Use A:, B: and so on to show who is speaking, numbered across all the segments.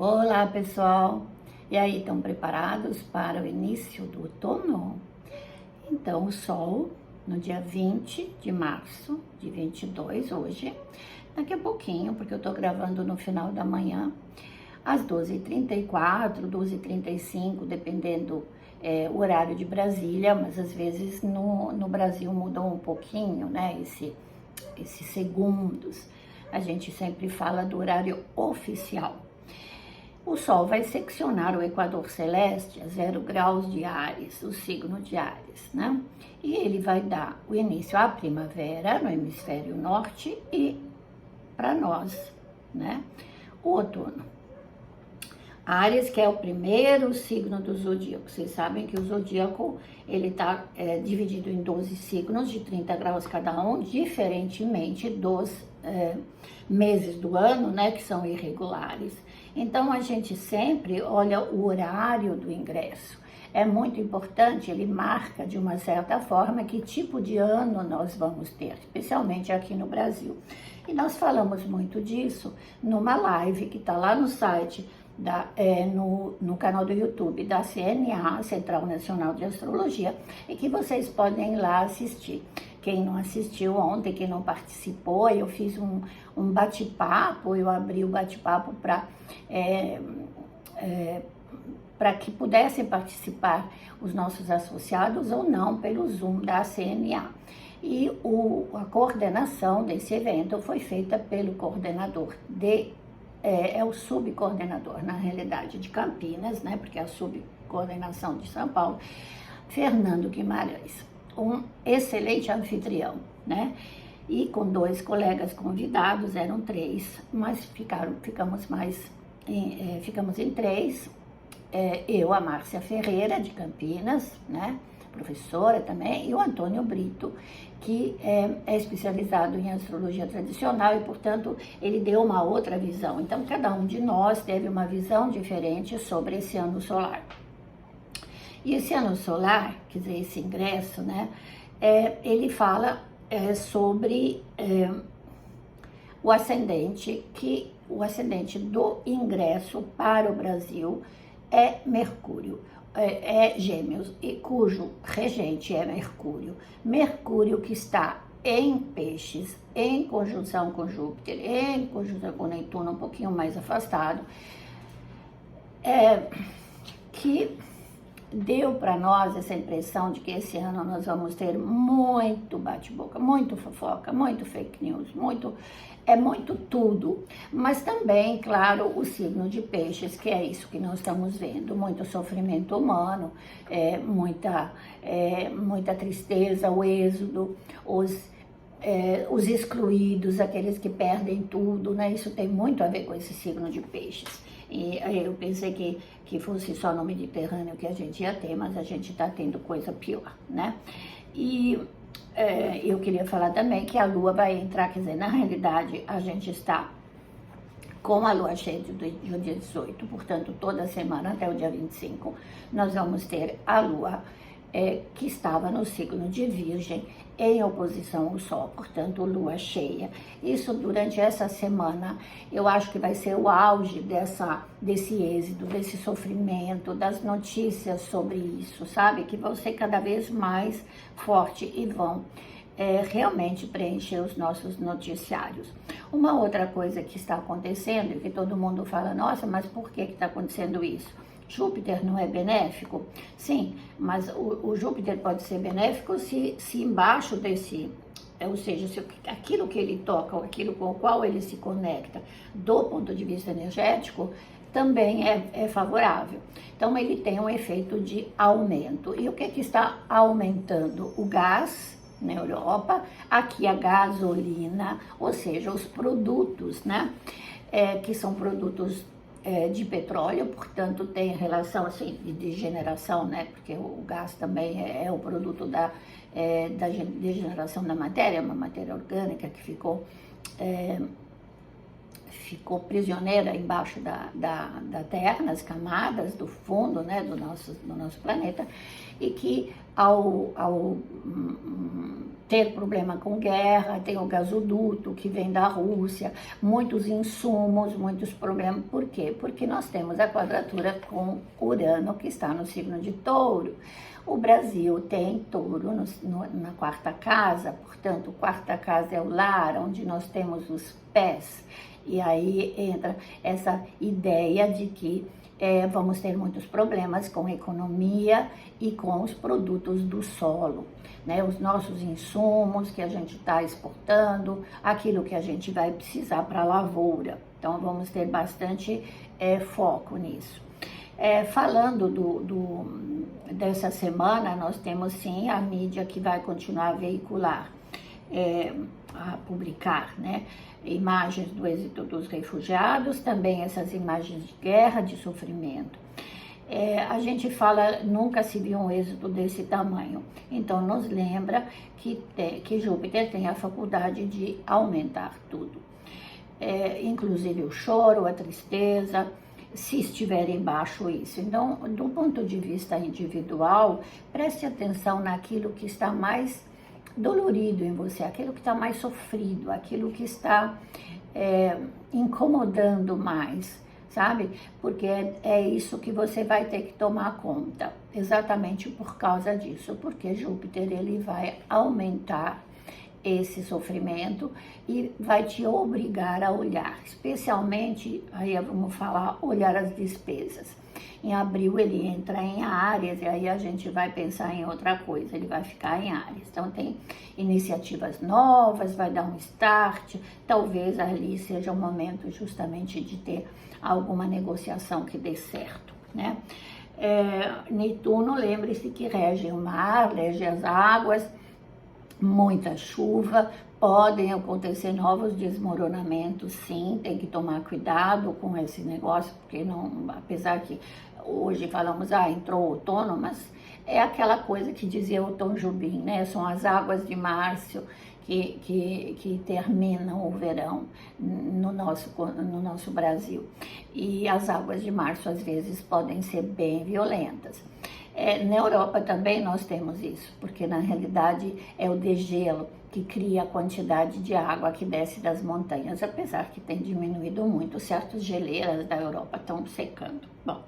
A: Olá, pessoal! E aí, estão preparados para o início do outono? Então, o Sol, no dia 20 de março de 22, hoje, daqui a pouquinho, porque eu tô gravando no final da manhã, às 12h34, 12h35, dependendo o horário de Brasília, mas às vezes no Brasil mudou um pouquinho, né, esses segundos. A gente sempre fala do horário oficial. O Sol vai seccionar o Equador Celeste a 0 graus de Áries, o signo de Áries, né? E ele vai dar o início à primavera no hemisfério norte e para nós, né? O outono. Áries, que é o primeiro signo do zodíaco. Vocês sabem que o zodíaco, ele está dividido em 12 signos de 30 graus cada um, diferentemente dos meses do ano, né, que são irregulares. Então, a gente sempre olha o horário do ingresso. É muito importante, ele marca de uma certa forma que tipo de ano nós vamos ter, especialmente aqui no Brasil. E nós falamos muito disso numa live que está lá no site, no canal do YouTube da CNA, Central Nacional de Astrologia, e que vocês podem ir lá assistir. Quem não assistiu ontem, quem não participou, eu fiz um bate-papo, eu abri o bate-papo para que pudessem participar os nossos associados ou não pelo Zoom da CNA. E a coordenação desse evento foi feita pelo coordenador o subcoordenador, na realidade, de Campinas, né, porque é a subcoordenação de São Paulo, Fernando Guimarães, um excelente anfitrião, né, e com 2 colegas convidados, eram 3, mas ficamos em 3, eu, a Márcia Ferreira, de Campinas, né, professora também, e o Antônio Brito, que é especializado em astrologia tradicional e, portanto, ele deu uma outra visão. Então, cada um de nós teve uma visão diferente sobre esse ano solar. E esse ano solar, quer dizer, esse ingresso, né, ele fala sobre o ascendente do ingresso para o Brasil é Mercúrio. Gêmeos, e cujo regente é Mercúrio. Mercúrio que está em Peixes, em conjunção com Júpiter, em conjunção com Netuno, um pouquinho mais afastado, que deu para nós essa impressão de que esse ano nós vamos ter muito bate-boca, muito fofoca, muito fake news, muito tudo, mas também, claro, o signo de Peixes, que é isso que nós estamos vendo, muito sofrimento humano, muita tristeza, o êxodo, os excluídos, aqueles que perdem tudo, né? Isso tem muito a ver com esse signo de Peixes. E eu pensei que fosse só no Mediterrâneo que a gente ia ter, mas a gente está tendo coisa pior, né? E eu queria falar também que a Lua vai entrar, quer dizer, na realidade a gente está com a Lua cheia do dia 18, portanto toda semana até o dia 25, nós vamos ter a Lua que estava no signo de Virgem, em oposição ao Sol, portanto, lua cheia. Isso durante essa semana, eu acho que vai ser o auge desse êxodo, desse sofrimento, das notícias sobre isso, sabe? Que vão ser cada vez mais fortes e vão realmente preencher os nossos noticiários. Uma outra coisa que está acontecendo, e que todo mundo fala, nossa, mas por que está acontecendo isso? Júpiter não é benéfico? Sim, mas o Júpiter pode ser benéfico se embaixo desse, ou seja, se aquilo que ele toca, ou aquilo com o qual ele se conecta, do ponto de vista energético, também é favorável. Então, ele tem um efeito de aumento. E o que está aumentando? O gás na Europa, aqui a gasolina, ou seja, os produtos, né, que são produtos de petróleo, portanto tem relação assim de generação, né? Porque o gás também é o produto da degeneração da matéria, uma matéria orgânica que ficou prisioneira embaixo da Terra, nas camadas do fundo, né, do nosso planeta, e que ao ter problema com guerra, tem o gasoduto que vem da Rússia, muitos insumos, muitos problemas. Por quê? Porque nós temos a quadratura com Urano, que está no signo de Touro. O Brasil tem Touro na quarta casa, portanto, quarta casa é o lar, onde nós temos os pés. E aí entra essa ideia de que vamos ter muitos problemas com a economia e com os produtos do solo, né? Os nossos insumos que a gente está exportando, aquilo que a gente vai precisar para a lavoura. Então, vamos ter bastante foco nisso. Falando dessa semana, nós temos sim a mídia que vai continuar a veicular, a publicar, né? Imagens do êxito dos refugiados, também essas imagens de guerra, de sofrimento. A gente fala, nunca se viu um êxito desse tamanho, então nos lembra que Júpiter tem a faculdade de aumentar tudo, inclusive o choro, a tristeza, se estiver embaixo isso. Então, do ponto de vista individual, preste atenção naquilo que está mais dolorido em você, aquilo que está mais sofrido, aquilo que está incomodando mais, sabe? Porque é isso que você vai ter que tomar conta, exatamente por causa disso, porque Júpiter ele vai aumentar esse sofrimento e vai te obrigar a olhar, especialmente, aí vamos falar, olhar as despesas. Em abril ele entra em Áries e aí a gente vai pensar em outra coisa, ele vai ficar em Áries. Então tem iniciativas novas, vai dar um start, talvez ali seja o momento justamente de ter alguma negociação que dê certo, né? Netuno, lembre-se que rege o mar, rege as águas, muita chuva, podem acontecer novos desmoronamentos, sim, tem que tomar cuidado com esse negócio, porque não, apesar que hoje falamos, entrou o outono, mas é aquela coisa que dizia o Tom Jobim, né? São as águas de março que terminam o verão no nosso Brasil. E as águas de março, às vezes, podem ser bem violentas. Na Europa também nós temos isso, porque na realidade é o degelo que cria a quantidade de água que desce das montanhas, apesar que tem diminuído muito, certas geleiras da Europa estão secando. Bom,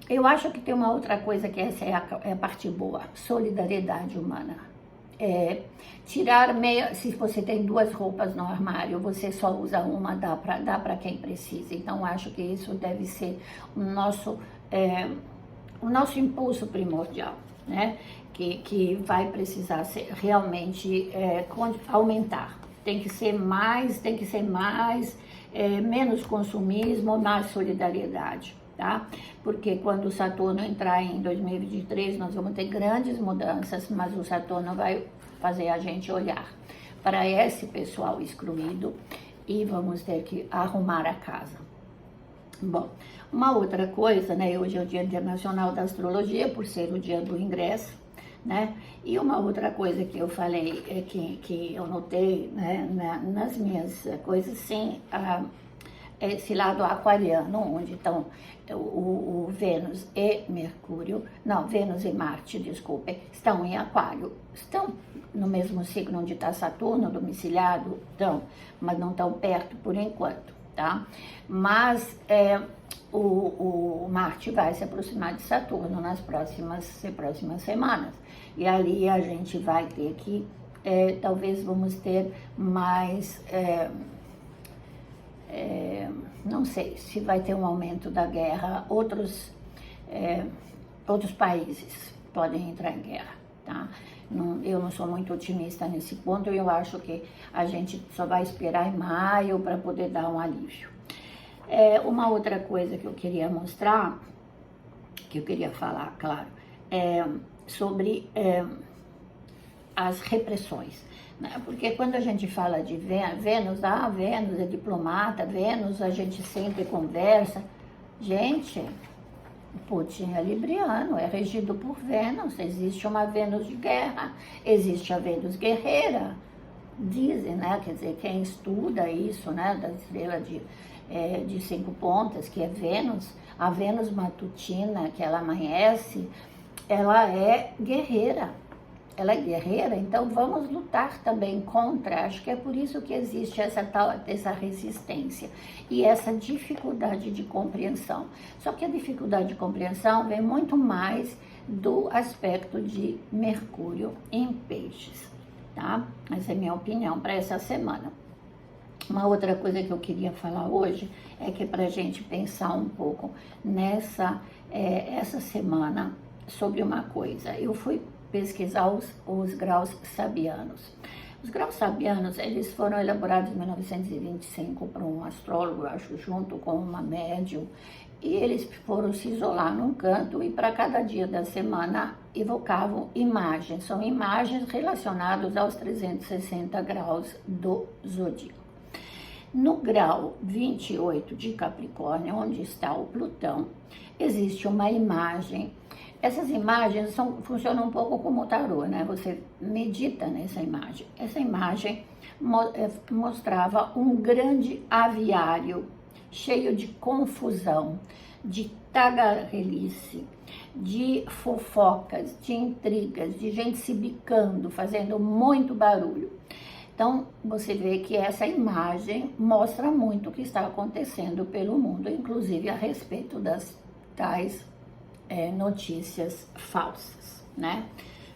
A: eu acho que tem uma outra coisa que essa é a parte boa, solidariedade humana. Tirar meia, se você tem 2 roupas no armário, você só usa uma, dá para quem precisa. Então, acho que isso deve ser o nosso impulso primordial, né? Que vai precisar ser realmente aumentar. Tem que ser mais, menos consumismo, mais solidariedade, tá? Porque quando o Saturno entrar em 2023, nós vamos ter grandes mudanças, mas o Saturno vai fazer a gente olhar para esse pessoal excluído e vamos ter que arrumar a casa. Bom, uma outra coisa, né? Hoje é o Dia Internacional da Astrologia, por ser o dia do ingresso, né? E uma outra coisa que eu falei, que eu notei, né, nas minhas coisas, sim, esse lado aquariano, onde estão o Vênus e Mercúrio, não, Vênus e Marte, desculpe, estão em Aquário, estão no mesmo signo onde está Saturno, domiciliado, estão, mas não estão perto por enquanto, tá? Mas o Marte vai se aproximar de Saturno nas próximas semanas, e ali a gente vai ter que, talvez vamos ter mais... não sei se vai ter um aumento da guerra, outros países podem entrar em guerra, tá? Eu não sou muito otimista nesse ponto, eu acho que a gente só vai esperar em maio para poder dar um alívio. Uma outra coisa que eu queria mostrar, que eu queria falar, claro, sobre as repressões. Porque quando a gente fala de Vênus, Vênus é diplomata, Vênus a gente sempre conversa. Gente, Putin é libriano, é regido por Vênus, existe uma Vênus de guerra, existe a Vênus guerreira. Dizem, né, quer dizer, quem estuda isso, né, da estrela de 5 pontas, que é Vênus, a Vênus matutina, que ela amanhece, ela é guerreira. ela é guerreira, então vamos lutar também contra. Acho que é por isso que existe essa resistência e essa dificuldade de compreensão. Só que a dificuldade de compreensão vem muito mais do aspecto de Mercúrio em Peixes, tá? Essa é a minha opinião para essa semana. Uma outra coisa que eu queria falar hoje é que para a gente pensar um pouco essa semana sobre uma coisa. Eu fui pesquisar os graus sabianos. Os graus sabianos, eles foram elaborados em 1925 por um astrólogo, eu acho, junto com uma médium, e eles foram se isolar num canto e para cada dia da semana evocavam imagens. São imagens relacionadas aos 360 graus do zodíaco. No grau 28 de Capricórnio, onde está o Plutão, existe uma imagem. Essas imagens funcionam um pouco como o tarô, né? Você medita nessa imagem. Essa imagem mostrava um grande aviário cheio de confusão, de tagarelice, de fofocas, de intrigas, de gente se bicando, fazendo muito barulho. Então, você vê que essa imagem mostra muito o que está acontecendo pelo mundo, inclusive a respeito das tais notícias falsas, né?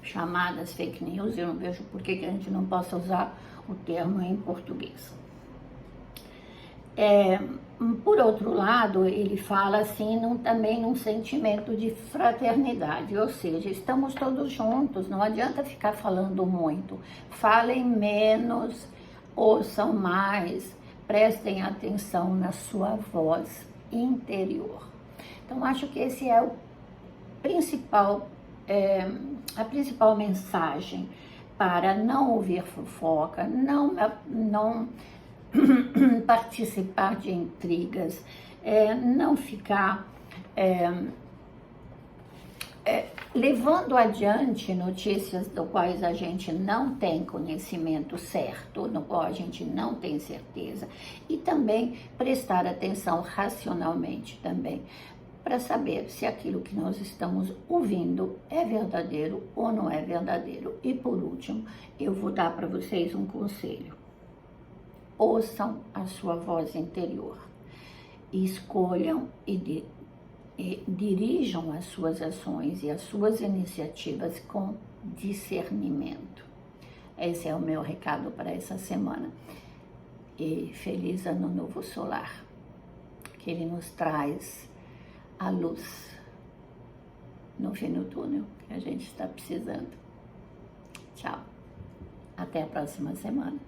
A: Chamadas fake news. Eu não vejo por que a gente não possa usar o termo em português. Por outro lado, ele fala assim também num sentimento de fraternidade, ou seja, estamos todos juntos, não adianta ficar falando muito, falem menos, ouçam mais, prestem atenção na sua voz interior. Então, acho que esse é a principal mensagem para não ouvir fofoca, não participar de intrigas, não ficar levando adiante notícias do quais a gente não tem conhecimento certo, no qual a gente não tem certeza, e também prestar atenção racionalmente também, para saber se aquilo que nós estamos ouvindo é verdadeiro ou não é verdadeiro. E por último, eu vou dar para vocês um conselho. Ouçam a sua voz interior, escolham e dirijam as suas ações e as suas iniciativas com discernimento. Esse é o meu recado para essa semana. E feliz Ano Novo Solar, que ele nos traz a luz no fim do túnel que a gente está precisando. Tchau, até a próxima semana.